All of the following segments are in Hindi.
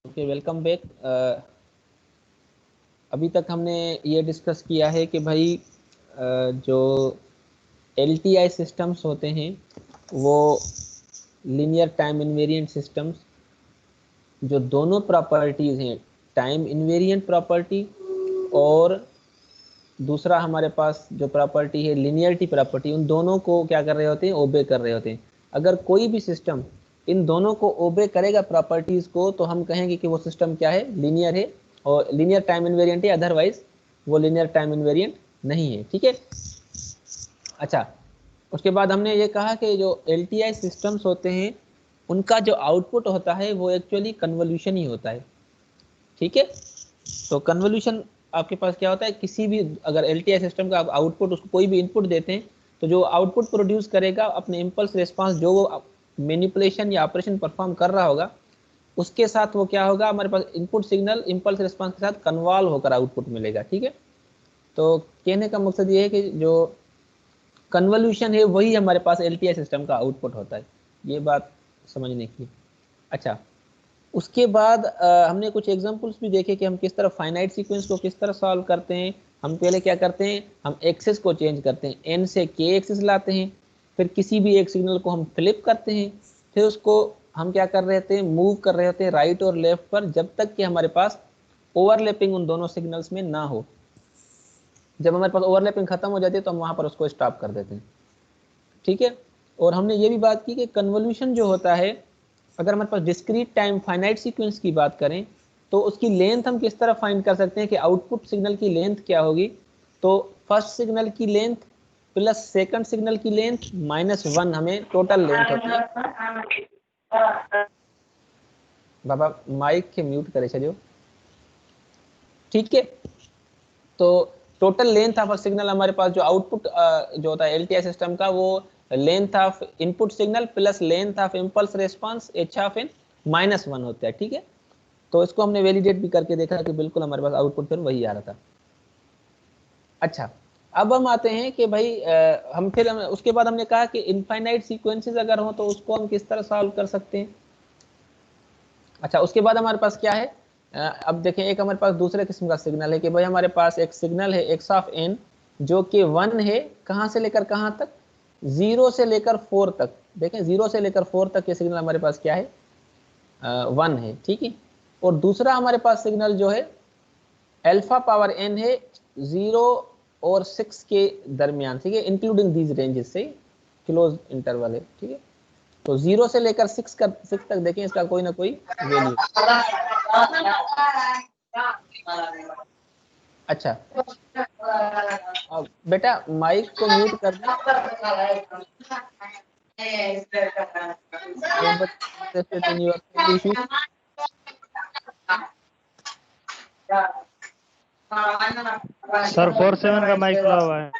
Okay, welcome back. अभी तक हमने ये डिस्कस किया है कि भाई जो LTI सिस्टम्स होते हैं वो लीनियर टाइम इन्वेरिएंट सिस्टम्स, जो दोनों प्रॉपर्टीज़ हैं, टाइम इन्वेरिएंट प्रॉपर्टी और दूसरा हमारे पास जो प्रॉपर्टी है लीनियरिटी प्रॉपर्टी, उन दोनों को क्या कर रहे होते हैं, ओबे कर रहे होते हैं। अगर कोई भी सिस्टम इन दोनों को ओबे करेगा प्रॉपर्टीज को, तो हम कहेंगे कि वो सिस्टम क्या है, लीनियर है और लीनियर टाइम इन्वेरिएंट है, अदरवाइज वो लीनियर टाइम इन्वेरिएंट नहीं है। ठीक है। अच्छा, उसके बाद हमने ये कहा कि जो LTI सिस्टम्स होते हैं उनका जो आउटपुट होता है वो एक्चुअली कन्वोल्यूशन ही होता है। ठीक है। तो कन्वोल्यूशन आपके पास क्या होता है, किसी भी अगर LTI सिस्टम का आप आउटपुट, उसको कोई भी इनपुट देते हैं तो जो आउटपुट प्रोड्यूस करेगा अपने इम्पल्स रिस्पांस, जो वो मैनिपुलेशन या ऑपरेशन परफॉर्म कर रहा होगा, उसके साथ वो क्या होगा, हमारे पास इनपुट सिग्नल इम्पल्स रिस्पांस के साथ कन्वॉल्व होकर आउटपुट मिलेगा। ठीक है। तो कहने का मकसद ये है कि जो कन्वोल्यूशन है वही हमारे पास LTI सिस्टम का आउटपुट होता है। ये बात समझने की। अच्छा, उसके बाद हमने कुछ एग्जांपल्स भी देखे कि हम किस तरह फाइनाइट सीक्वेंस को किस तरह सॉल्व करते हैं। हम पहले क्या करते हैं, हम एक्सेस को चेंज करते हैं, n से k एक्सेस लाते हैं, फिर किसी भी एक सिग्नल को हम फ्लिप करते हैं, फिर उसको हम क्या कर रहे थे, मूव कर रहे होते हैं राइट और लेफ्ट पर, जब तक कि हमारे पास ओवरलैपिंग उन दोनों सिग्नल्स में ना हो। जब हमारे पास ओवरलैपिंग खत्म हो जाती है तो हम वहां पर उसको स्टॉप कर देते हैं। ठीक है। और हमने ये भी बात की कि कन्वोल्यूशन जो होता है, अगर हमारे पास डिस्क्रीट टाइम फाइनाइट सीक्वेंस की बात करें तो उसकी लेंथ हम किस तरह फाइंड कर सकते हैं कि आउटपुट सिग्नल की लेंथ क्या होगी। तो फर्स्ट सिग्नल की लेंथ प्लस सेकंड सिग्नल की लेंथ -1 हमें टोटल लेंथ होती है। बाबा माइक के म्यूट करे चलियो। ठीक है। तो टोटल लेंथ ऑफ सिग्नल हमारे पास जो आउटपुट जो होता है LTI सिस्टम का, वो length of input signal plus length of impulse response h(n) -1 होता है। ठीक है। तो इसको हमने वैलिडेट भी करके देखा कि बिल्कुल हमारे पास आउटपुट फिर वही आ रहा था। अच्छा, अब हम आते हैं कि भाई उसके बाद हमने कहा कि इनफाइनाइट सीक्वेंसेस अगर हो तो उसको हम किस तरह सॉल्व कर सकते हैं। अच्छा, उसके बाद हमारे पास क्या है, अब देखें, एक हमारे पास दूसरे किस्म का सिग्नल है कि भाई हमारे पास एक सिग्नल है x(n) जो कि 1 है, कहाँ से लेकर कहाँ तक, 0 से लेकर 4 तक। देखें, 0 से लेकर 4 तक ये सिग्नल हमारे पास क्या है, 1 है। ठीक है। और दूसरा हमारे पास सिग्नल जो है अल्फा पावर n है, 0 और 6 के दरमियान। ठीक है, इंक्लूडिंग दीज रेंजेस से क्लोज इंटरवल है। ठीक है। तो 0 से लेकर 6 तक देखें, इसका कोई ना कोई वैल्यू। अच्छा, अब बेटा माइक को म्यूट कर दें। सर 47 का माइक खुला हुआ है।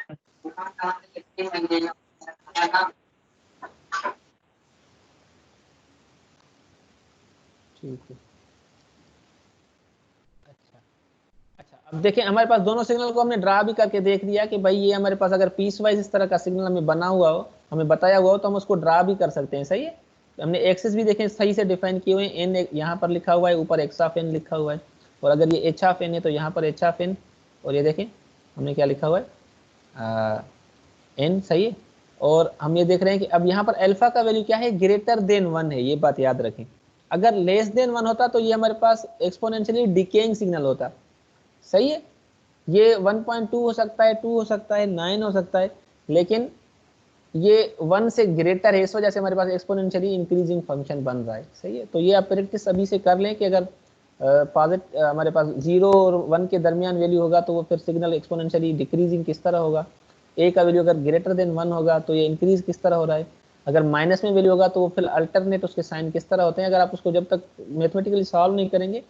ठीक है। अच्छा, अब देखिए, हमारे पास दोनों सिग्नल को हमने ड्रा भी करके देख लिया कि भाई ये हमारे पास अगर पीस वाइज इस तरह का सिग्नल हमें बना हुआ हो, हमें बताया हुआ हो, तो हम उसको ड्रा भी कर सकते हैं। सही है। हमने एक्सेस भी देखें सही से डिफाइन किए हुए हैं, n यहाँ पर लिखा हुआ है, ऊपर x(n) लिखा हुआ है, और अगर ये h(n) है तो यहाँ पर h(n), और ये देखें हमने क्या लिखा हुआ है, n। सही है। और हम ये देख रहे हैं कि अब यहाँ पर अल्फा का वैल्यू क्या है, ग्रेटर देन 1 है। ये बात याद रखें, अगर लेस देन 1 होता तो ये हमारे पास एक्सपोनेंशियली डिकेइंग सिग्नल होता। सही है। ये 1.2 हो सकता है, 2 हो सकता है, 9 हो सकता है, लेकिन ये 1 से ग्रेटर है, इस वजह से हमारे पास एक्सपोनेंशियली इंक्रीजिंग फंक्शन बन रहा है। सही है। तो ये आप प्रैक्टिस अभी से कर लें कि अगर हमारे पास 0 और 1 के दरमियान वैल्यू होगा तो वो फिर सिग्नल एक्सपोनेंशियली डिक्रीजिंग किस तरह होगा, ए का वैल्यू अगर ग्रेटर देन 1 होगा तो ये इंक्रीज किस तरह हो रहा है, अगर माइनस में वैल्यू होगा तो वो फिर अल्टरनेट उसके साइन किस तरह होते हैं। अगर आप उसको जब तक मैथमेटिकली सॉल्व नहीं करेंगे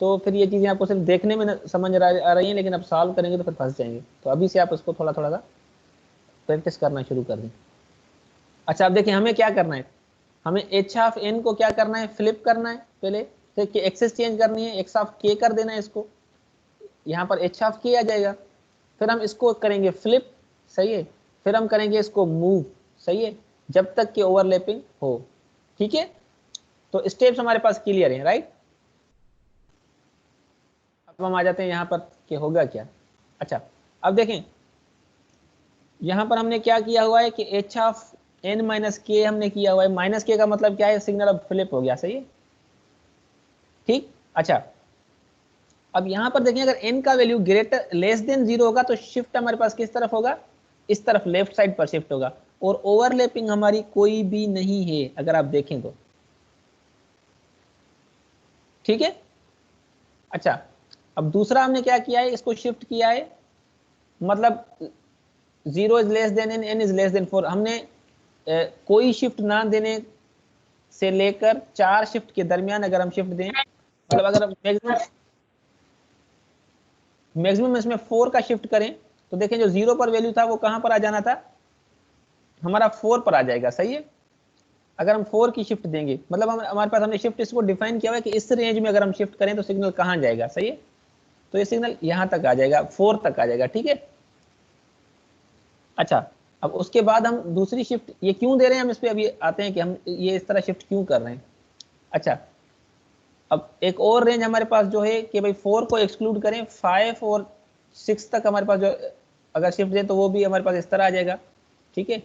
तो फिर ये चीज़ें आपको सिर्फ देखने में समझ आ रही हैं, लेकिन आप सॉल्व करेंगे तो फिर फंस जाएंगे। तो अभी से आप उसको थोड़ा थोड़ा सा प्रैक्टिस करना शुरू कर दें। अच्छा, अब देखिए हमें क्या करना है, हमें h(n) को क्या करना है, फ्लिप करना है पहले, फिर एक्सेस चेंज करनी है, x(k) कर देना है इसको, यहाँ पर h(k) आ जाएगा, फिर हम इसको करेंगे फ्लिप। सही है। फिर हम करेंगे इसको मूव। सही है, जब तक कि ओवरलैपिंग हो। ठीक है। तो स्टेप्स हमारे पास क्लियर है, राइट। हम आ जाते हैं यहाँ पर कि होगा क्या। अच्छा, अब देखें यहाँ पर हमने क्या किया हुआ है कि एच ऑफ एन माइनस के हमने किया हुआ है। माइनस के का मतलब क्या है, सिग्नल अब फ्लिप हो गया, सही है, ठीक। अच्छा, अब यहाँ पर देखें, अगर एन का वैल्यू ग्रेटर लेस देन 0 होगा तो शिफ्ट हमारे पास किस तरफ होगा, इस तरफ लेफ्ट साइड पर शिफ्ट होगा, और ओवरलैपिंग हमारी कोई भी नहीं है अगर आप देखें तो, ठीक है। अच्छा, अब दूसरा हमने क्या किया है, इसको शिफ्ट किया है, मतलब 0 is less than N, N is less than 4। हमने कोई शिफ्ट ना देने से लेकर 4 शिफ्ट के दरमियान अगर हम शिफ्ट दें, मतलब अगर मैक्सिमम इसमें 4 का शिफ्ट करें तो देखें जो 0 पर वैल्यू था वो कहां पर आ जाना था, हमारा 4 पर आ जाएगा, सही है। अगर हम 4 की शिफ्ट देंगे, मतलब हमारे पास हमने शिफ्ट इसको डिफाइन किया हुआ है कि इस रेंज में अगर हम शिफ्ट करें तो सिग्नल कहां जाएगा, सही है। तो ये सिग्नल यहां तक आ जाएगा, 4 तक आ जाएगा, ठीक है। अच्छा, अब उसके बाद हम दूसरी शिफ्ट ये क्यों दे रहे हैं, हम इस पर अभी आते हैं कि हम ये इस तरह शिफ्ट क्यों कर रहे हैं। अच्छा, अब एक और रेंज हमारे पास जो है कि भाई 4 को एक्सक्लूड करें, 5 और 6 तक हमारे पास जो अगर शिफ्ट दें तो वो भी हमारे पास इस तरह आ जाएगा, ठीक है।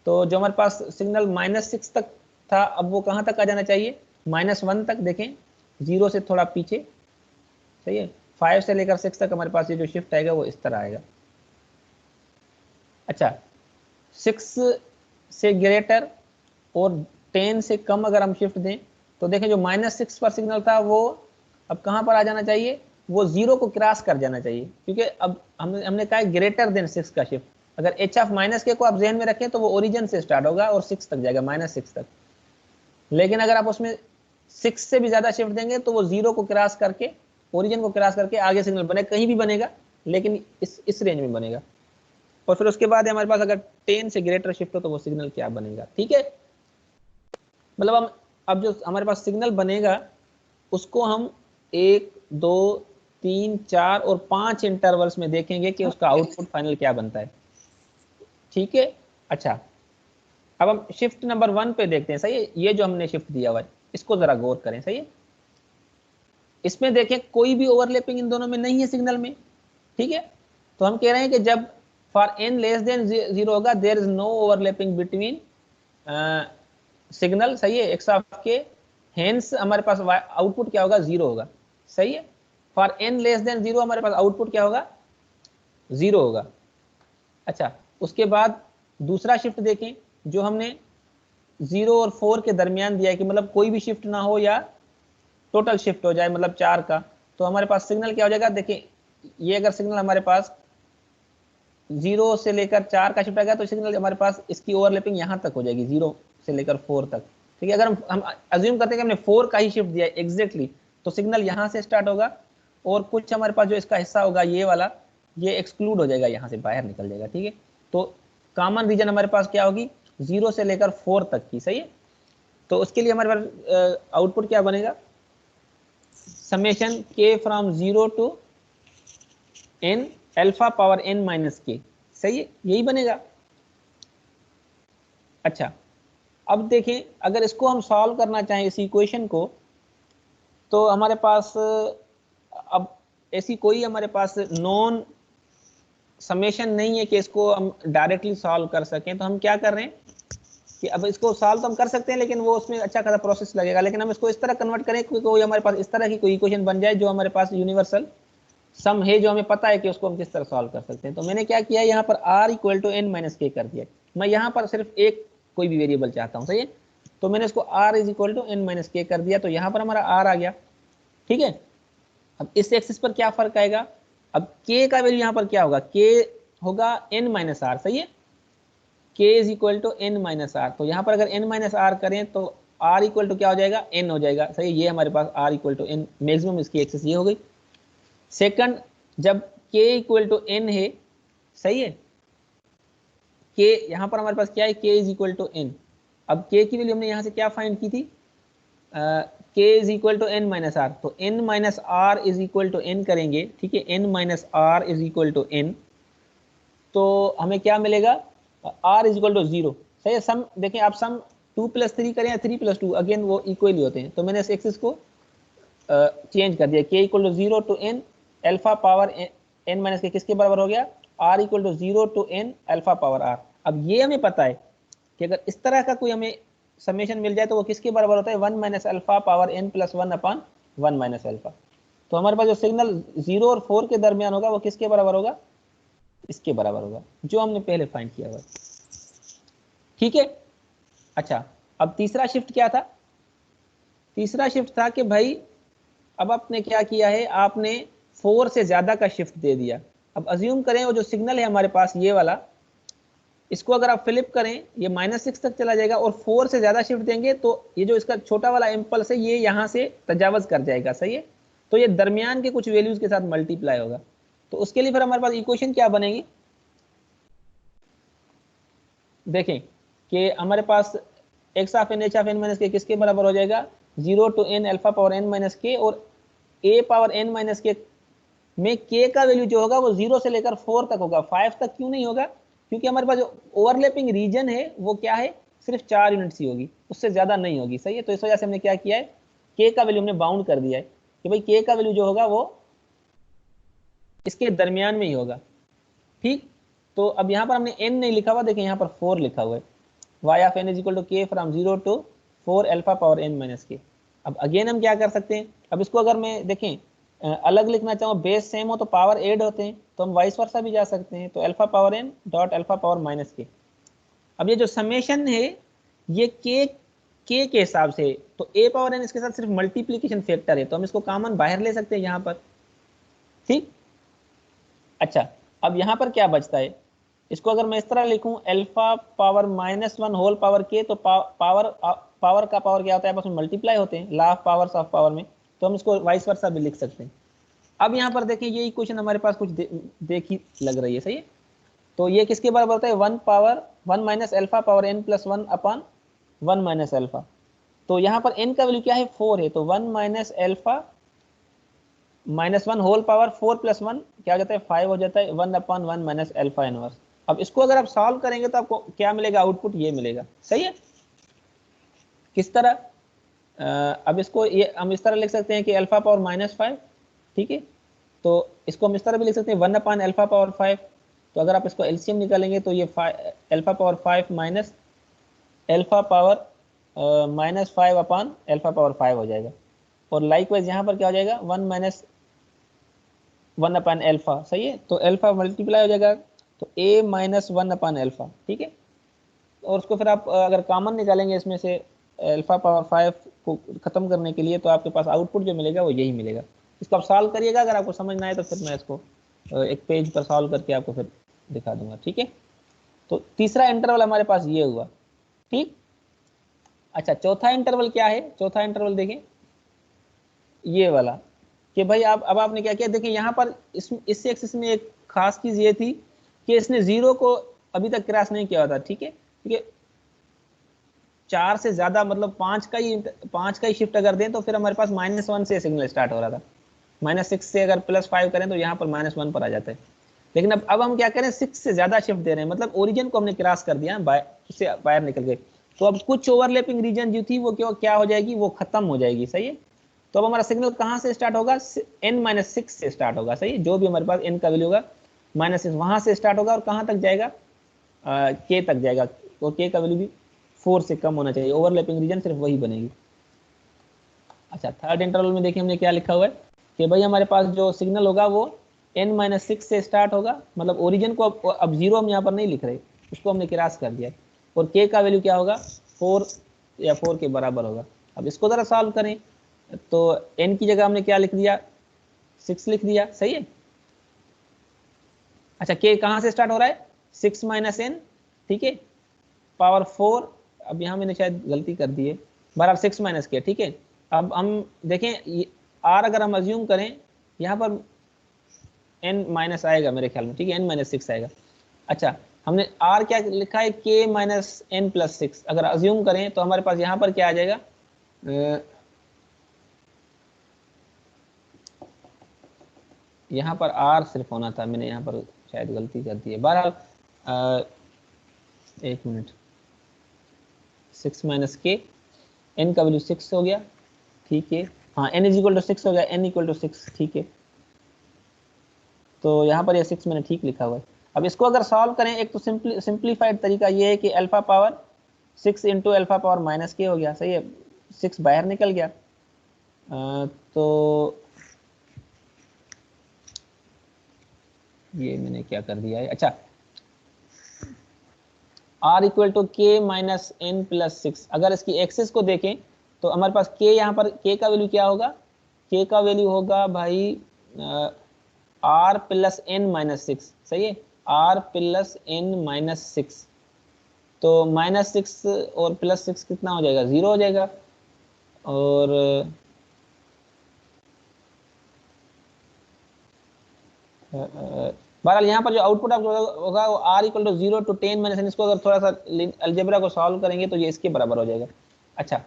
तो जो हमारे पास सिग्नल -6 तक था, अब वो कहाँ तक आ जाना चाहिए, -1 तक। देखें 0 से थोड़ा पीछे, सही है। 5 से लेकर 6 तक हमारे पास ये जो शिफ्ट आएगा वो इस तरह आएगा। अच्छा, 6 से ग्रेटर और 10 से कम अगर हम शिफ्ट दें तो देखें जो -6 पर सिग्नल था वो अब कहाँ पर आ जाना चाहिए, वो 0 को क्रॉस कर जाना चाहिए, क्योंकि अब हमने कहा है ग्रेटर देन 6 का शिफ्ट। अगर एच ऑफ माइनस के को आप ध्यान में रखें तो वो ओरिजिन से स्टार्ट होगा और 6 तक जाएगा, -6 तक। लेकिन अगर आप उसमें 6 से भी ज्यादा शिफ्ट देंगे तो वो 0 को क्रॉस करके, ओरिजिन को क्रॉस करके आगे सिग्नल बनेगा, कहीं भी बनेगा लेकिन इस रेंज में बनेगा। और फिर उसके बाद हमारे पास अगर 10 से ग्रेटर शिफ्ट हो तो वो सिग्नल क्या बनेगा, ठीक है। मतलब हम अब जो हमारे पास सिग्नल बनेगा उसको हम 1, 2, 3, 4 और 5 इंटरवल्स में देखेंगे कि उसका आउटपुट फाइनल क्या बनता है, ठीक है। अच्छा, अब हम शिफ्ट नंबर 1 पे देखते हैं, सही है। ये जो हमने शिफ्ट दिया हुआ है इसको जरा गौर करें, सही है। इसमें देखें कोई भी ओवरलैपिंग इन दोनों में नहीं है सिग्नल में, ठीक है। तो हम कह रहे हैं कि जब फॉर एन लेस देन 0 होगा there is no overlapping between signal, सही है, एक्स ऑफ के, हेंस हमारे पास आउटपुट क्या होगा, 0 होगा, सही है। फॉर एन लेस देन 0 हमारे पास आउटपुट क्या होगा, 0 होगा। अच्छा, उसके बाद दूसरा शिफ्ट देखें जो हमने 0 और 4 के दरमियान दिया है कि मतलब कोई भी शिफ्ट ना हो या टोटल शिफ्ट हो जाए, मतलब 4 का, तो हमारे पास सिग्नल क्या हो जाएगा। देखिए ये अगर सिग्नल हमारे पास 0 से लेकर 4 का शिफ्ट आएगा तो सिग्नल हमारे पास इसकी ओवरलैपिंग यहाँ तक हो जाएगी, 0 से लेकर 4 तक, ठीक है। अगर हम अज्यूम करते हैं कि हमने 4 का ही शिफ्ट दिया है एग्जैक्टली, तो सिग्नल यहाँ से स्टार्ट होगा और कुछ हमारे पास जो इसका हिस्सा होगा ये वाला, ये एक्सक्लूड हो जाएगा, यहाँ से बाहर निकल जाएगा, ठीक है। तो कॉमन रीजन हमारे पास क्या होगी, 0 से लेकर 4 तक की, सही है। तो उसके लिए हमारे पास आउटपुट क्या बनेगा, summation k from 0 to n alpha power n minus k, सही है, यही बनेगा। अच्छा, अब देखें अगर इसको हम सॉल्व करना चाहें इस इक्वेशन को, तो हमारे पास अब ऐसी कोई हमारे पास नॉन समेशन नहीं है कि इसको हम डायरेक्टली सॉल्व कर सकें। तो हम क्या कर रहे हैं कि अब इसको सॉल्व तो हम कर सकते हैं लेकिन वो उसमें अच्छा खासा प्रोसेस लगेगा, लेकिन हम इसको इस तरह कन्वर्ट करें कि कोई हमारे पास इस तरह की कोई इक्वेशन बन जाए जो हमारे पास यूनिवर्सल सम है, जो हमें पता है कि उसको हम किस तरह सॉल्व कर सकते हैं। तो मैंने क्या किया, यहाँ पर r equal to n minus k कर दिया। मैं यहाँ पर सिर्फ एक कोई भी वेरिएबल चाहता हूँ, सही है। तो मैंने इसको r is equal to n minus k कर दिया, तो यहाँ पर हमारा r आ गया, ठीक है। अब इस एक्सिस पर क्या फर्क आएगा, अब k का वैल्यू यहाँ पर क्या होगा, k होगा n माइनस आर, सही है। k is equal to n minus r, तो यहाँ पर अगर n माइनस आर करें तो r इक्वल टू क्या हो जाएगा, n हो जाएगा, सही है। ये हमारे पास r equal to n, maximum इसकी एक्सिस ये हो गई। सेकंड, जब k इक्वल टू n है, सही है, k यहाँ पर हमारे पास क्या है, k is equal to n। अब k की वैल्यू हमने यहाँ से क्या फाइंड की थी, k is equal to n minus r, तो n minus r is equal to n करेंगे, ठीक है, n minus r is equal to n, तो हमें क्या मिलेगा, r इज इक्वल टू 0, सही है। सम देखें आप, सम 2 + 3 करें या 3 + 2, अगेन वो इक्वली होते हैं। तो मैंने इस एक्सिस को चेंज कर दिया, k equal to 0 to n, alpha power n minus k किसके बराबर हो गया, r equal to 0 to n alpha power r। अब ये हमें पता है कि अगर इस तरह का कोई हमें समेशन मिल जाए तो वो किसके बराबर होता है, 1 minus alpha power n plus 1 upon 1 minus alpha. तो हमारे पास जो सिग्नल 0 और 4 के दरमियान होगा वो किसके बराबर होगा, इसके बराबर होगा, जो हमने पहले फाइंड किया हुआ। ठीक है। अच्छा, अब तीसरा शिफ्ट क्या था, तीसरा शिफ्ट था कि भाई अब आपने क्या किया है, आपने 4 से ज्यादा का शिफ्ट दे दिया। अब अज्यूम करें वो जो सिग्नल है हमारे पास ये वाला, इसको अगर आप फ्लिप करें ये -6 तक चला जाएगा और 4 से ज्यादा शिफ्ट देंगे तो ये जो इसका छोटा वाला इम्पल्स है ये यहाँ से तजावज कर जाएगा, सही है। तो ये दरमियान के कुछ वैल्यूज के साथ मल्टीप्लाई होगा। तो उसके लिए फिर हमारे पास इक्वेशन क्या बनेगी, देखें कि हमारे पास x of n h of n minus k किसके बराबर हो जाएगा, 0 to n alpha power n minus k, और a पावर n माइनस के में k का वैल्यू जो होगा वो 0 से लेकर 4 तक होगा। 5 तक क्यों नहीं होगा, क्योंकि हमारे पास जो ओवरलैपिंग रीजन है वो क्या है, सिर्फ 4 यूनिट्स ही होगी, उससे ज्यादा नहीं होगी, सही है। तो इस वजह से हमने क्या किया है, k का वैल्यू हमने बाउंड कर दिया है कि भाई k का वैल्यू जो होगा वो इसके दरमियान में ही होगा। ठीक, तो अब यहाँ पर हमने n नहीं लिखा हुआ, देखें यहाँ पर 4 लिखा हुआ है, y of n is equal to k from 0 to 4 alpha power n minus k. अब अगेन हम क्या कर सकते हैं, अब इसको अगर मैं देखें अलग लिखना चाहूँ, बेस सेम हो तो पावर ऐड होते हैं, तो हम वाइस वर्सा भी जा सकते हैं, तो alpha power n dot alpha power minus k. अब ये जो समेशन है ये k के हिसाब से, तो a पावर n इसके साथ सिर्फ मल्टीप्लीकेशन फैक्टर है, तो हम इसको कॉमन बाहर ले सकते हैं यहाँ पर। ठीक, अच्छा, अब यहाँ पर क्या बचता है, इसको अगर मैं इस तरह लिखूं अल्फा पावर -1 होल पावर के, तो पावर का पावर क्या होता है, आपस में मल्टीप्लाई होते हैं, ला ऑफ पावर्स ऑफ पावर में, तो हम इसको वाइस वर्सा भी लिख सकते हैं। अब यहाँ पर देखें ये इक्वेशन हमारे पास कुछ देखी लग रही है, सही है। तो ये किसके बराबर होता है, 1 minus alpha power n plus 1 upon 1 minus alpha. तो यहाँ पर n का वैल्यू क्या है, 4 है, तो 1 minus alpha -1 whole power 4 plus 1 क्या हो जाता है, 5 हो जाता है, 1 अपॉन 1 माइनस अल्फा इनवर्स। अब इसको अगर आप सॉल्व करेंगे तो आपको क्या मिलेगा, आउटपुट ये मिलेगा, सही है। किस तरह, अब इसको ये हम इस तरह लिख सकते हैं कि अल्फा पावर -5, ठीक है। तो इसको हम इस तरह भी लिख सकते हैं 1 अपॉन अल्फा पावर 5। तो अगर आप इसको एलसीएम निकालेंगे तो ये alpha power 5 minus alpha power -5 upon alpha power 5 हो जाएगा। और लाइकवाइज यहाँ पर क्या हो जाएगा, 1 माइनस 1 अपॉन अल्फा, सही है। तो अल्फा मल्टीप्लाई हो जाएगा, तो a माइनस 1 अपॉन अल्फा, ठीक है। और उसको फिर आप अगर कॉमन निकालेंगे इसमें से अल्फा पावर 5 को खत्म करने के लिए, तो आपके पास आउटपुट जो मिलेगा वो यही मिलेगा। इसको आप सॉल्व करिएगा, अगर आपको समझ ना आए तो फिर मैं इसको एक पेज पर सॉल्व करके आपको फिर दिखा दूंगा, ठीक है। तो तीसरा इंटरवल हमारे पास ये हुआ, ठीक। अच्छा, चौथा इंटरवल क्या है, चौथा इंटरवल देखें ये वाला, कि भाई आप अब आपने क्या किया, देखिए यहाँ पर इस एक्सिस में एक खास चीज ये थी कि इसने 0 को अभी तक क्रॉस नहीं किया हुआ था, ठीक है। क्योंकि 4 से ज्यादा मतलब 5 का ही शिफ्ट अगर दें तो फिर हमारे पास -1 से सिग्नल स्टार्ट हो रहा था। -6 से अगर +5 करें तो यहाँ पर -1 पर आ जाता है। लेकिन अब हम क्या करें, 6 से ज्यादा शिफ्ट दे रहे हैं, मतलब ओरिजिन को हमने क्रॉस कर दिया, उससे बाहर निकल गए। तो अब कुछ ओवरलैपिंग रीजन जो थी वो क्या हो जाएगी, वो खत्म हो जाएगी, सही है। तो अब हमारा सिग्नल कहाँ से स्टार्ट होगा, n-6 से स्टार्ट होगा, सही है। जो भी हमारे पास n का वैल्यू होगा -6 वहां से स्टार्ट होगा और कहाँ तक जाएगा, k तक जाएगा, और k का वैल्यू भी 4 से कम होना चाहिए, ओवरलैपिंग रीजन सिर्फ वही बनेगी। अच्छा, थर्ड इंटरवल में देखिए हमने क्या लिखा हुआ है कि भाई हमारे पास जो सिग्नल होगा वो n-6 से स्टार्ट होगा, मतलब ओरिजिन को अब 0 हम यहाँ पर नहीं लिख रहे, उसको हमने क्रॉस कर दिया, और k का वैल्यू क्या होगा, 4 या 4 के बराबर होगा। अब इसको जरा सॉल्व करें, तो n की जगह हमने क्या लिख दिया, 6 लिख दिया, सही है। अच्छा, k कहाँ से स्टार्ट हो रहा है, 6 माइनस n, ठीक है, पावर 4। अब यहाँ मैंने शायद गलती कर दी है, बराबर 6 माइनस k, ठीक है। अब हम देखें r अगर हम अज्यूम करें, यहाँ पर n माइनस आएगा मेरे ख्याल में, ठीक है, n-6 आएगा। अच्छा, हमने r क्या लिखा है, k माइनस n प्लस 6, अगर अज्यूम करें तो हमारे पास यहाँ पर क्या आ जाएगा, यहाँ पर r सिर्फ होना था, मैंने यहाँ पर शायद गलती कर दी है। बहरहाल एक मिनट, 6 माइनस k, n का वैल्यू 6 हो गया, ठीक है। हाँ, n इज इक्वल टू 6 हो गया, n इक्वल टू 6, ठीक है। तो यहाँ पर ये 6 मैंने ठीक लिखा हुआ है। अब इसको अगर सॉल्व करें, एक तो सिंप्लीफाइड तरीका ये है कि alpha power 6 into alpha power minus के हो गया, सही है, 6 बाहर निकल गया। तो ये मैंने क्या कर दिया है, अच्छा, r इक्वल टू के माइनस एन प्लस 6। अगर इसकी एक्सेस को देखें तो हमारे पास k, यहाँ पर k का वैल्यू क्या होगा, k का वैल्यू होगा भाई r प्लस एन माइनस 6, सही है, r प्लस एन माइनस 6। तो माइनस 6 और प्लस 6 कितना हो जाएगा, 0 हो जाएगा। और बहरहाल यहाँ पर जो आउटपुट आपको होगा वो r equal to 0 to 10 minus, इसको अगर थोड़ा सा अलजेब्रा को सॉल्व करेंगे तो ये इसके बराबर हो जाएगा। अच्छा,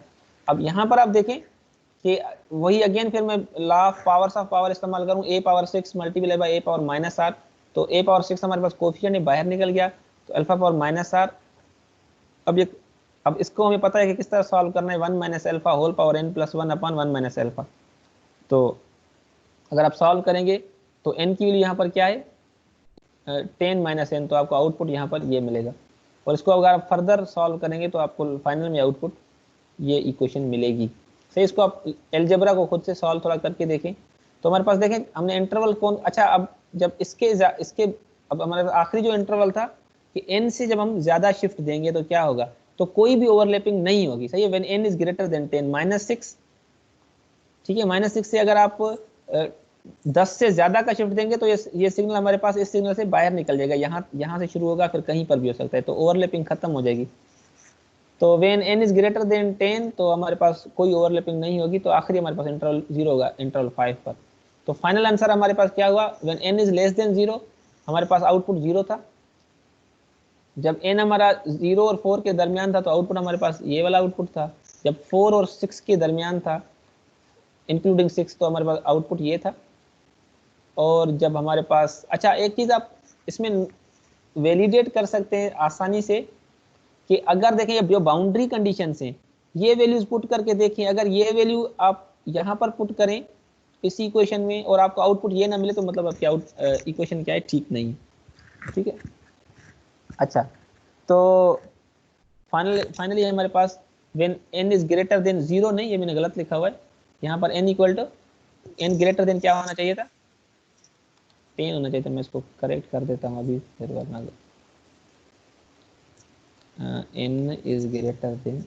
अब यहाँ पर आप देखें कि वही अगेन फिर मैं law of powers of power इस्तेमाल करूँ, a power 6 multiply by a power minus r. तो a पावर 6 हमारे पास कोफिशिएंट बाहर निकल गया, तो अल्फा पावर माइनस आर। अब इसको हमें पता है कि किस तरह सॉल्व करना है, 1 minus alpha whole power n plus 1 upon 1 minus alpha. तो अगर आप सॉल्व करेंगे तो n की वैल्यू यहाँ पर क्या है, 10 माइनस एन, तो आपको आउटपुट यहाँ पर ये मिलेगा। और इसको अगर आप फर्दर सॉल्व करेंगे तो आपको फाइनल में आउटपुट ये इक्वेशन मिलेगी। सही, इसको आप एलजेब्रा को खुद से सॉल्व थोड़ा करके देखें। तो हमारे पास देखें हमने इंटरवल कौन, अच्छा, अब जब इसके अब हमारे आखिरी जो इंटरवल था कि n से जब हम ज्यादा शिफ्ट देंगे तो क्या होगा, तो कोई भी ओवरलैपिंग नहीं होगी, सही है, when n is greater then 10 minus 6, ठीक है, माइनस 6 से अगर आप 10 से ज्यादा का शिफ्ट देंगे तो ये सिग्नल हमारे पास इस सिग्नल से बाहर निकल जाएगा, यहाँ से शुरू होगा फिर कहीं पर भी हो सकता है, तो ओवरलैपिंग खत्म हो जाएगी। तो when n is greater then 10 तो हमारे पास कोई ओवरलैपिंग नहीं होगी, तो आखिरी हमारे पास इंटरवल 0 होगा, इंटरवल 5 पर। तो फाइनल आंसर हमारे पास क्या हुआ, when n is less than 0 हमारे पास आउटपुट 0 था। जब n हमारा 0 और 4 के दरमियान था तो आउटपुट हमारे पास ये वाला आउटपुट था। जब 4 और 6 के दरमियान था इंक्लूडिंग 6 तो हमारे पास आउटपुट ये था। और जब हमारे पास, अच्छा, एक चीज़ आप इसमें वैलिडेट कर सकते हैं आसानी से कि अगर देखें ये जो बाउंड्री कंडीशन है ये वैल्यूज पुट करके देखें, अगर ये वैल्यू आप यहाँ पर पुट करें इस इक्वेशन में और आपको आउटपुट ये ना मिले तो मतलब आपकी इक्वेशन क्या है, ठीक नहीं है, ठीक है। अच्छा, तो फाइनली हमारे पास when n is greater than 0, नहीं ये मैंने गलत लिखा हुआ है, यहाँ पर n equal to n greater than क्या होना चाहिए था, 10 होना चाहिए था। मैं इसको करेक्ट कर देता हूँ अभी, फिर वरना n इज ग्रेटर देन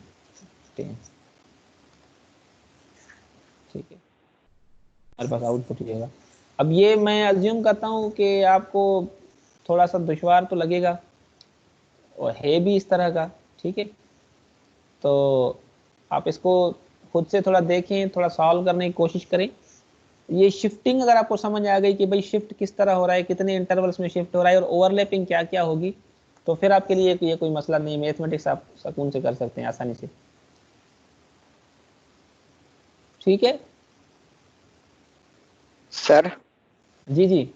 10, ठीक है, हमारे पास आउटपुट ये होगा। अब ये मैं अज्यूम करता हूँ कि आपको थोड़ा सा दुश्वार तो लगेगा और है भी इस तरह का, ठीक है, तो आप इसको खुद से थोड़ा देखें, थोड़ा सॉल्व करने की कोशिश करें। ये शिफ्टिंग अगर आपको समझ आ गई कि भाई शिफ्ट किस तरह हो रहा है, कितने इंटरवल्स में शिफ्ट हो रहा है और ओवरलैपिंग क्या क्या होगी, तो फिर आपके लिए ये कोई मसला नहीं, मैथमेटिक्स आप सुकून से कर सकते हैं आसानी से, ठीक है सर। जी जी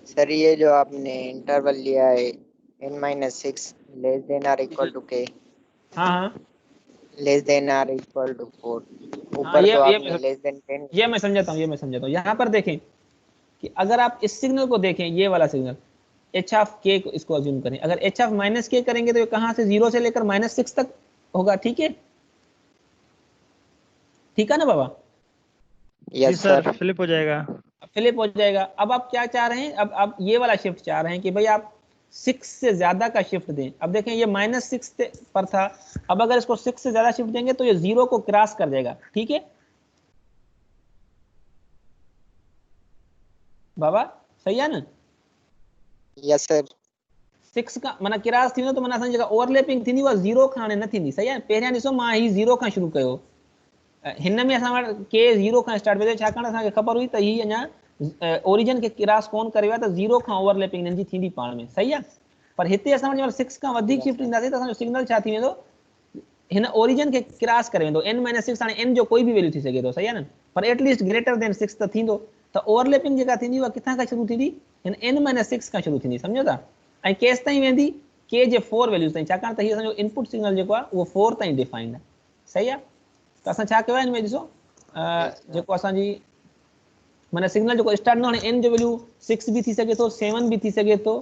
सर ये जो आपने इंटरवल लिया है n-6 less than r equal to k, हाँ हाँ less than r equal to 4, हाँ, ऊपर तो आपने लेस देन 10। ये मैं समझाता हूँ, यहाँ पर देखें कि अगर आप इस सिग्नल को देखें, ये वाला सिग्नल एच ऑफ के को इसको अज्यूम करें, अगर एच ऑफ माइनस के करेंगे तो ये कहाँ से 0 से लेकर -6 तक होगा, ठीक है, ठीक है ना बाबा। Yes sir. फ्लिप हो जाएगा। फ्लिप हो जाएगा। अब आप क्या चाह रहे हैं, अब आप ये वाला शिफ्ट चाह रहे हैं कि भाई आप 6 से ज्यादा का शिफ्ट दें। अब देखें ये -6 पर था, अब अगर इसको 6 से ज्यादा शिफ्ट देंगे तो ये 0 को क्रॉस कर जाएगा, ठीक है बाबा, सही है ना। Yes sir. 6 का माना क्रॉस थी तो माना असांजी जेका ओवरलैपिंग थींदी उहा 0 खां हाणे न थींदी, सही आहे। पहिरियां ॾिसो मां ही 0 खां शुरू कयो, हिन में असां वटि के 0 खां स्टार्ट कयो, छाकाणि असांखे ख़बर हुई त ही अञा ओरिजिन खे क्रॉस कोन करियो आहे, त 0 खां ओवरलैपिंग हिननि जी थींदी पाण में, सही आहे। पर हिते असां वटि 6 खां वधीक शिफ्ट ईंदासीं त असांजो सिग्नल छा थी वेंदो, हिन ओरिजिन खे क्रॉस करे वेंदो, n-6 हाणे n जो कोई बि वैल्यू थी सघे थो, सही आहे न, पर एटलीस्ट ग्रेटर देन 6 त थींदो। त ओवरलैपिंग जेका थींदी उहा किथां खां शुरू थींदी, हिन n-6 खां शुरू थींदी, सम्झो था। ऐं केसि ताईं वेंदी, के जे 4 वैल्यूज़ ताईं, छाकाणि त हीउ असांजो इनपुट सिग्नल जेको आहे उहो 4 ताईं डिफाइंड आहे, सही आहे। त असां छा कयो आहे हिन में ॾिसो, जेको असांजी माने सिग्नल जो स्टार्ट न n जो वैल्यू 6 भी थी सके तो 7 भी थी सके तो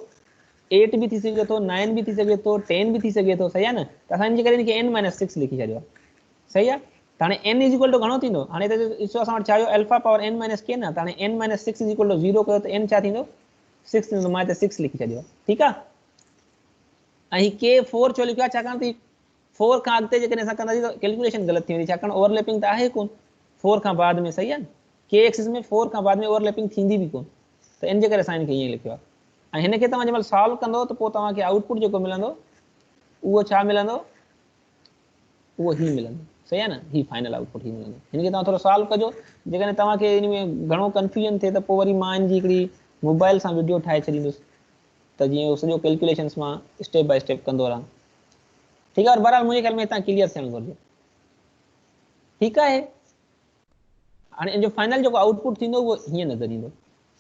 8 भी थी सके तो 9 भी थी सके तो 10 भी थी सके तो सही है ना तो असां इंज करे कि n - 6 लिखी छॾियो सही है त हाणे n = घणो थींदो हाणे त ॾिसो असां वटि छा आयो अल्फा पावर n - k न त हाणे n - 6 = 0 कयो त n छा थींदो 6 थींदो मां त 6 लिखी छॾियो ठीकु आहे ऐं k 4 छो लिखियो आहे छाकाणि त 4 खां अॻिते जेकॾहिं असां कंदासीं त कैलकुलेशन ग़लति थी वेंदी छाकाणि ओवरलैपिंग त आहे कोन 4 खां बाद में सही आहे न k एक्सिस में 4 खां बाद में ओवरलैपिंग थींदी बि कोन त इन जे करे असां हिनखे ईअं लिखियो आहे ऐं हिनखे तव्हां जंहिं महिल सॉल्व कंदो त पोइ तव्हांखे आउटपुट जेको मिलंदो उहो छा मिलंदो उहो ही मिलंदो सही आहे न ही फाइनल आउटपुट ही मिलंदो हिनखे तव्हां थोरो सॉल्व कजो जेकॾहिं तव्हांखे इन में घणो कंफ्यूजन थिए त पोइ वरी मां हिनजी हिकिड़ी मोबाइल सां वीडियो ठाहे छॾींदुसि त जीअं उहो सॼो कैलकुलेशन्स मां स्टेप बाय स्टेप कंदो रहां ठीकु आहे और बहरहाल मुंहिंजे ख्याल में हितां क्लियर थियणु घुरिजे ठीकु आहे हाणे इन जो फाइनल जेको आउटपुट थींदो उहो हीअं नज़र ईंदो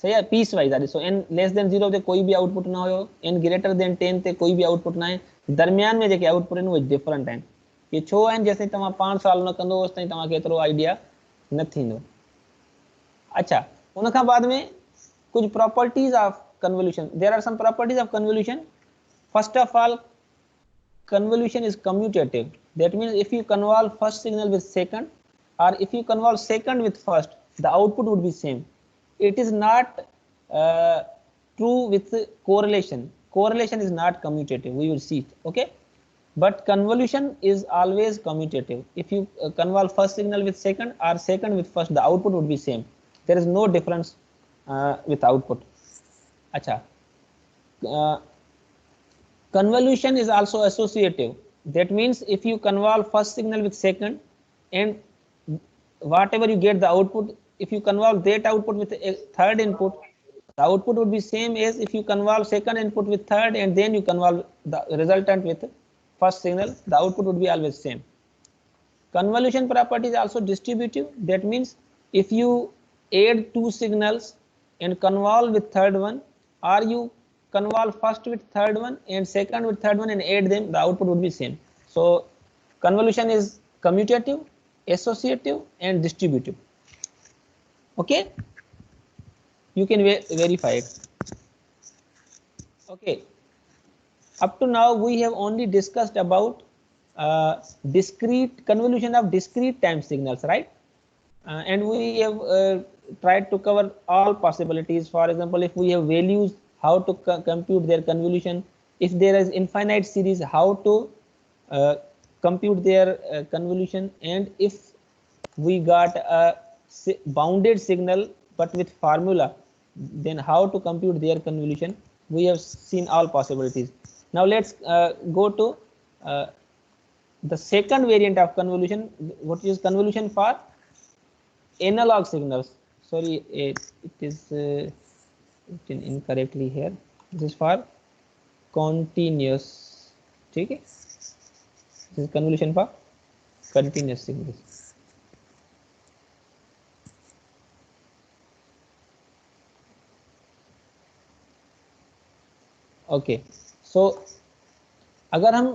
सही आहे पीस वाइज आहे ॾिसो n <0 ते कोई बि आउटपुट न हुयो n < 10 ते कोई बि आउटपुट न आहे दरमियान में जेके आउटपुट आहिनि उहे डिफरेंट आहिनि ये छो आहिनि जेसिताईं तव्हां पाण सॉल्व न कंदो होसिताईं तव्हांखे एतिरो आइडिया न थींदो अच्छा उन खां बाद में कुछ properties of convolution there are some properties of convolution first of all convolution is commutative that means if you convolve first signal with second or if you convolve second with first the output would be same it is not true with correlation is not commutative we will see it okay but convolution is always commutative if you convolve first signal with second or second with first the output would be same there is no difference with output अच्छा convolution is also associative that means if you convolve first signal with second and whatever you get the output if you convolve that output with a third input the output would be same as if you convolve second input with third and then you convolve the resultant with first signal the output would be always same convolution property is also distributive that means if you add two signals and convolve with third one or you convolve first with third one and second with third one and add them the output would be same so convolution is commutative associative and distributive okay you can verify it okay up to now we have only discussed about discrete convolution of discrete time signals right and we have tried to cover all possibilities for example if we have values how to compute their convolution if there is infinite series how to compute their convolution and if we got a bounded signal but with formula then how to compute their convolution we have seen all possibilities now let's go to the second variant of convolution what is convolution for analog signals sorry it is written incorrectly here this is for continuous ठीक है this is convolution for continuous signals okay so अगर हम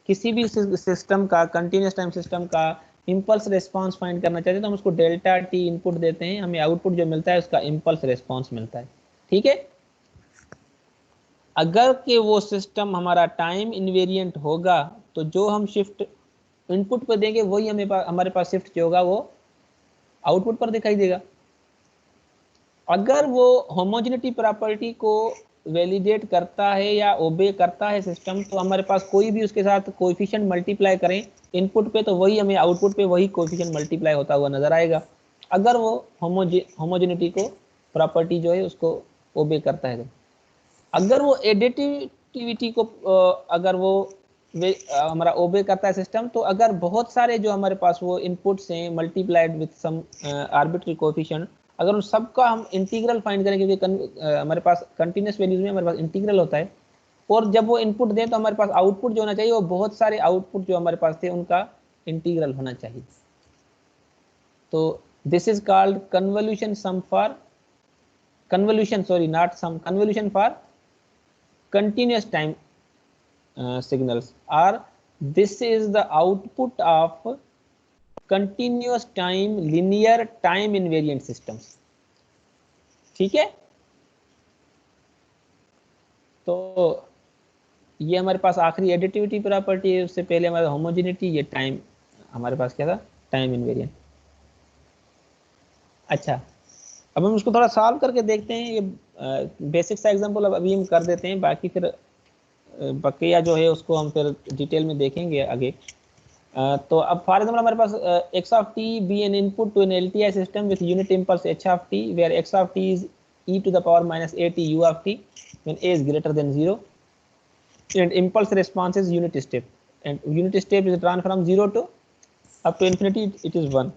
किसी भी सिस्टम का कंटिन्यूस टाइम सिस्टम का इम्पल्स रिस्पांस फाइंड करना चाहते हैं तो हम उसको डेल्टा टी इनपुट देते हैं हमें आउटपुट जो मिलता है उसका इम्पल्स रिस्पांस मिलता है ठीक है अगर के वो सिस्टम हमारा टाइम इनवेरिएंट होगा तो जो हम शिफ्ट इनपुट पर देंगे वही हमारे पास शिफ्ट जो होगा वो आउटपुट पर दिखाई देगा अगर वो होमोजेनिटी प्रॉपर्टी को वैलिडेट करता है या ओबे करता है सिस्टम तो हमारे पास कोई भी उसके साथ कोएफिशिएंट मल्टीप्लाई करें इनपुट पे तो वही हमें आउटपुट पे वही कोएफिशिएंट मल्टीप्लाई होता हुआ नजर आएगा अगर वो होमोजेनिटी को प्रॉपर्टी जो है उसको ओबे करता है तो अगर वो एडिटिविटी को अगर वो हमारा ओबे करता है सिस्टम तो अगर बहुत सारे जो हमारे पास वो इनपुट्स हैं multiplied with some arbitrary coefficient अगर उन सबका हम इंटीग्रल फाइंड करें क्योंकि हमारे पास कंटिन्यूस वैल्यूज में हमारे पास इंटीग्रल होता है और जब वो इनपुट दें तो हमारे पास आउटपुट जो होना चाहिए वो बहुत सारे आउटपुट जो हमारे पास थे उनका इंटीग्रल होना चाहिए तो this is called convolution sum for convolution sorry not some convolution for continuous time signals or this is the output of continuous time linear time invariant systems ठीक है, तो ये हमारे पास आखिरी एडिटिविटी प्रॉपर्टी है, उससे पहले हमारा होमोजेनिटी, ये टाइम हमारे पास क्या था, टाइम इनवेरिएंट। अच्छा, अब हम इसको थोड़ा सॉल्व करके देखते हैं, ये बेसिक सा एग्जांपल अब अभी हम कर देते हैं, बाकी फिर बकिया जो है उसको हम फिर डिटेल में देखेंगे आगे। तो अब फॉर एग्जांपल हमारे पास x of t be an input to an LTI system with unit impulse h of t where x of t is e to the power minus at u of t when a is greater than 0 and impulse response is unit step, and unit step is drawn from 0 to up to infinity, it is 1.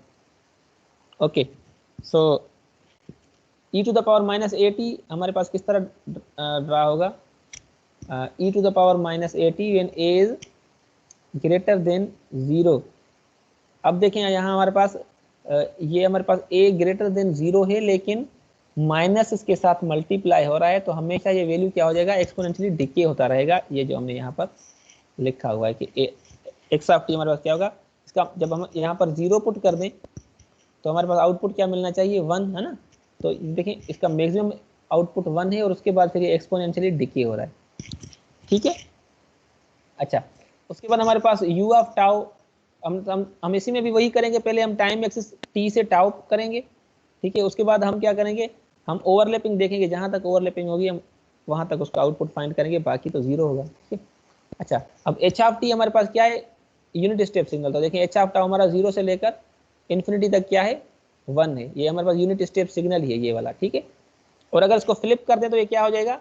okay, so e to the power minus at हमारे पास किस तरह ड्रा होगा, e to the power minus at when a is greater than 0। अब देखें यहाँ हमारे पास ये हमारे पास a greater than 0 है, लेकिन माइनस इसके साथ मल्टीप्लाई हो रहा है, तो हमेशा ये वैल्यू क्या हो जाएगा, एक्सपोनेंशियली डिके होता रहेगा। ये जो हमने यहाँ पर लिखा हुआ है कि एक्स ऑफ टी हमारे पास क्या होगा, इसका जब हम यहाँ पर 0 पुट कर दें तो हमारे पास आउटपुट क्या मिलना चाहिए, 1, है ना। तो देखें इसका मैक्सिमम आउटपुट 1 है और उसके बाद फिर ये एक्सपोनेंशियली डिके हो रहा है, ठीक है। अच्छा, उसके बाद हमारे पास u ऑफ टाउ, हम इसी में भी वही करेंगे, पहले हम टाइम एक्सिस t से टाउ करेंगे, ठीक है। उसके बाद हम क्या करेंगे, हम ओवरलैपिंग देखेंगे, जहां तक ओवरलैपिंग होगी हम वहां तक उसका आउटपुट फाइंड करेंगे, बाकी तो 0 होगा, ठीक है। अच्छा, अब h ऑफ t हमारे पास क्या है, यूनिट स्टेप सिग्नल। तो देखिए h ऑफ टाउ हमारा 0 से लेकर इन्फिनिटी तक क्या है, 1 है। ये हमारे पास यूनिट स्टेप सिग्नल ही है, ये वाला, ठीक है। और अगर इसको फ्लिप कर दें तो ये क्या हो जाएगा,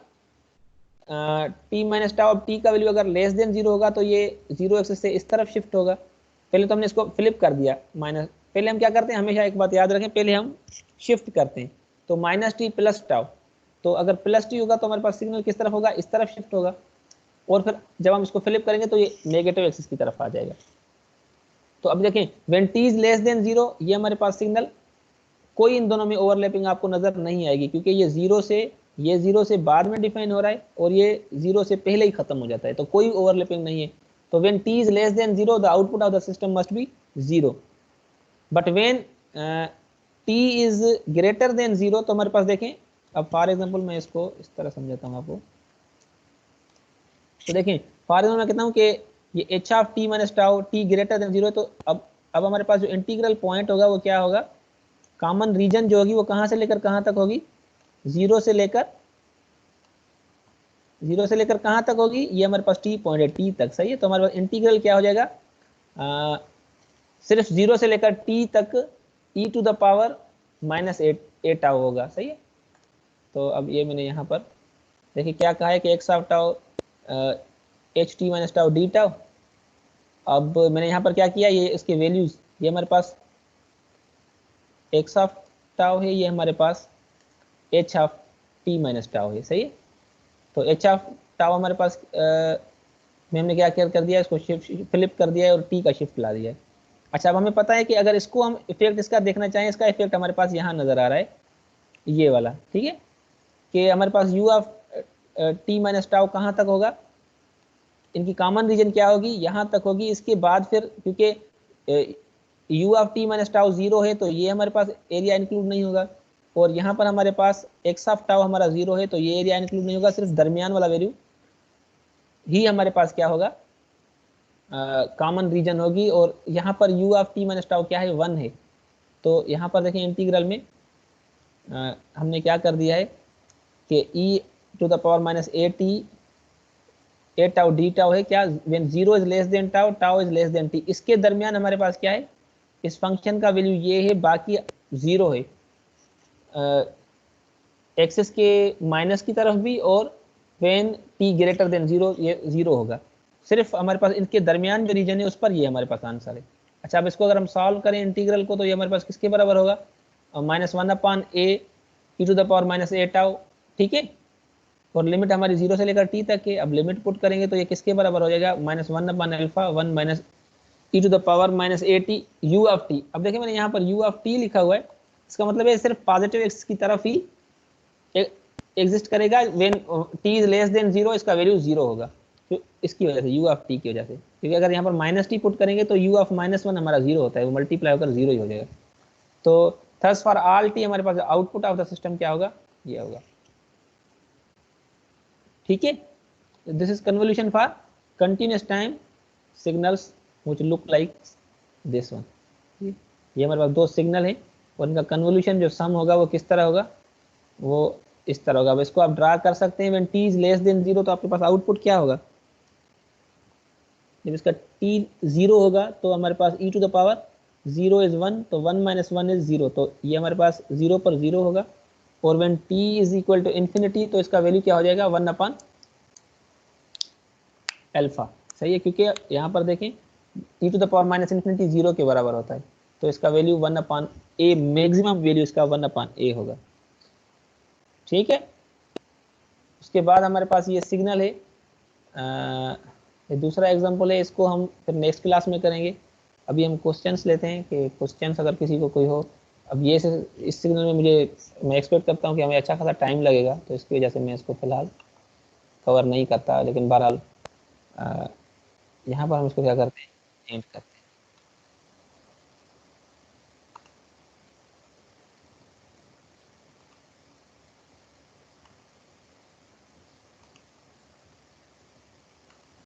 t माइनस टाउ। अब t का वैल्यू अगर लेस देन 0 होगा तो ये 0 एक्सिस से इस तरफ शिफ्ट होगा। पहले तो हमने इसको फ्लिप कर दिया माइनस, पहले हम क्या करते हैं, हमेशा एक बात याद रखें, पहले हम शिफ्ट करते हैं। तो माइनस टी प्लस टाउ, तो अगर प्लस टी होगा तो हमारे पास सिग्नल किस तरफ होगा, इस तरफ शिफ्ट होगा। और फिर जब हम इसको फ्लिप करेंगे तो ये नेगेटिव एक्सिस की तरफ आ जाएगा। तो अब देखें when T is less than 0, ये हमारे पास सिग्नल, कोई इन दोनों में ओवरलैपिंग आपको नजर नहीं आएगी, क्योंकि ये 0 से बाद में डिफाइन हो रहा है और ये 0 से पहले ही खत्म हो जाता है, तो कोई ओवरलैपिंग नहीं है। तो when T is less than 0 the output of the system must be 0, but when t is greater than 0, तो हमारे पास देखें, अब फॉर एग्जांपल मैं इसको इस तरह समझाता हूँ आपको। तो देखें फॉर एग्जांपल मैं कहता हूँ कि ये h of t minus tau t greater than 0 है, तो अब हमारे पास जो इंटीग्रल पॉइंट होगा वो क्या होगा, कॉमन रीजन जो होगी वो कहाँ से लेकर कहाँ तक होगी, 0 से लेकर कहाँ तक होगी, ये हमारे पास t पॉइंट है, t तक, सही है। तो हमारे पास इंटीग्रल क्या हो जाएगा, सिर्फ 0 से लेकर t तक e to the power minus 8 tau होगा, सही है। तो अब ये मैंने यहाँ पर देखिए क्या कहा है कि x of tau H T minus tau d tau. अब मैंने यहाँ पर क्या किया, ये इसके वैल्यूज, ये हमारे पास x ऑफ टाउ है, ये हमारे पास h of t minus tau है, सही है। तो h ऑफ टाउ हमारे पास हमने क्या कर दिया, इसको शिफ्ट फ्लिप कर दिया है और t का शिफ्ट ला दिया है। अच्छा, अब हमें पता है कि अगर इसको हम इफेक्ट इसका देखना चाहें, इसका इफेक्ट हमारे पास यहाँ नजर आ रहा है, ये वाला, ठीक है, कि हमारे पास u of t minus tau कहाँ तक होगा, इनकी कॉमन रीजन क्या होगी, यहाँ तक होगी। इसके बाद फिर क्योंकि u of t minus tau 0 है, तो ये हमारे पास एरिया इंक्लूड नहीं होगा, और यहाँ पर हमारे पास x ऑफ टाउ हमारा 0 है, तो ये एरिया इंक्लूड नहीं होगा, सिर्फ दरमियान वाला वैल्यू ही हमारे पास क्या होगा, कॉमन रीजन होगी। और यहाँ पर u of t minus tau क्या है, 1 है। तो यहाँ पर देखें इंटीग्रल में हमने क्या कर दिया है कि e to the power minus a tau d tau है क्या, when 0 is less than tau, tau is less than t, इसके दरमियान हमारे पास क्या है, इस फंक्शन का वैल्यू ये है, बाकी 0 है एक्सेस के माइनस की तरफ भी, और व्हेन टी ग्रेटर देन 0 ये 0 होगा। सिर्फ हमारे पास इनके दरमियान जो रीजन है उस पर ये हमारे पास आंसर है। अच्छा, अब इसको अगर हम सॉल्व करें इंटीग्रल को, तो ये हमारे पास किसके बराबर होगा, -1/a e to the power minus a tau, ठीक है। और लिमिट हमारी 0 से लेकर t तक है। अब लिमिट पुट करेंगे तो ये किसके बराबर हो जाएगा, -1/अल्फा 1 minus e to the power minus a t u of t। अब देखिए मैंने यहाँ पर u ऑफ t लिखा हुआ है, इसका मतलब है सिर्फ पॉजिटिव एक्सिस की तरफ ही एग्जिस्ट करेगा। When t is less than 0 इसका वैल्यू 0 होगा, तो इसकी वजह से u ऑफ t की वजह से, क्योंकि अगर यहाँ पर -t पुट करेंगे तो u ऑफ -1 हमारा 0 होता है, वो मल्टीप्लाई होकर 0 ही हो जाएगा। तो थस फॉर ऑल t हमारे पास आउटपुट ऑफ द सिस्टम क्या होगा, ये होगा, ठीक है। This is convolution for continuous time signals which look like this one. ये हमारे पास दो सिग्नल है और इनका कन्वोल्यूशन जो सम होगा वो किस तरह होगा, वो इस तरह होगा। अब इसको आप ड्रा कर सकते हैं, when t is less than 0 तो आपके पास आउटपुट क्या होगा, जब इसका t 0 होगा तो हमारे पास e to the power 0 is 1, तो 1 माइनस 1 इज 0, तो ये हमारे पास 0 पर 0 होगा। और when t is equal to infinity तो इसका वैल्यू क्या हो जाएगा, 1 अपॉन अल्फा। सही है, क्योंकि यहाँ पर देखें e to the power minus infinity 0 के बराबर होता है, तो इसका value 1 upon a, maximum value इसका 1 अपॉन a होगा, ठीक है। उसके बाद हमारे पास ये सिग्नल है, ये दूसरा एग्जांपल है, इसको हम फिर नेक्स्ट क्लास में करेंगे। अभी हम क्वेश्चंस लेते हैं कि क्वेश्चंस अगर किसी को कोई हो। अब ये इस सिग्नल में मैं एक्सपेक्ट करता हूँ कि हमें अच्छा खासा टाइम लगेगा, तो इसकी वजह से मैं इसको फिलहाल कवर नहीं करता, लेकिन बहरहाल यहाँ पर हम इसको क्या करते हैं, एंड करते हैं।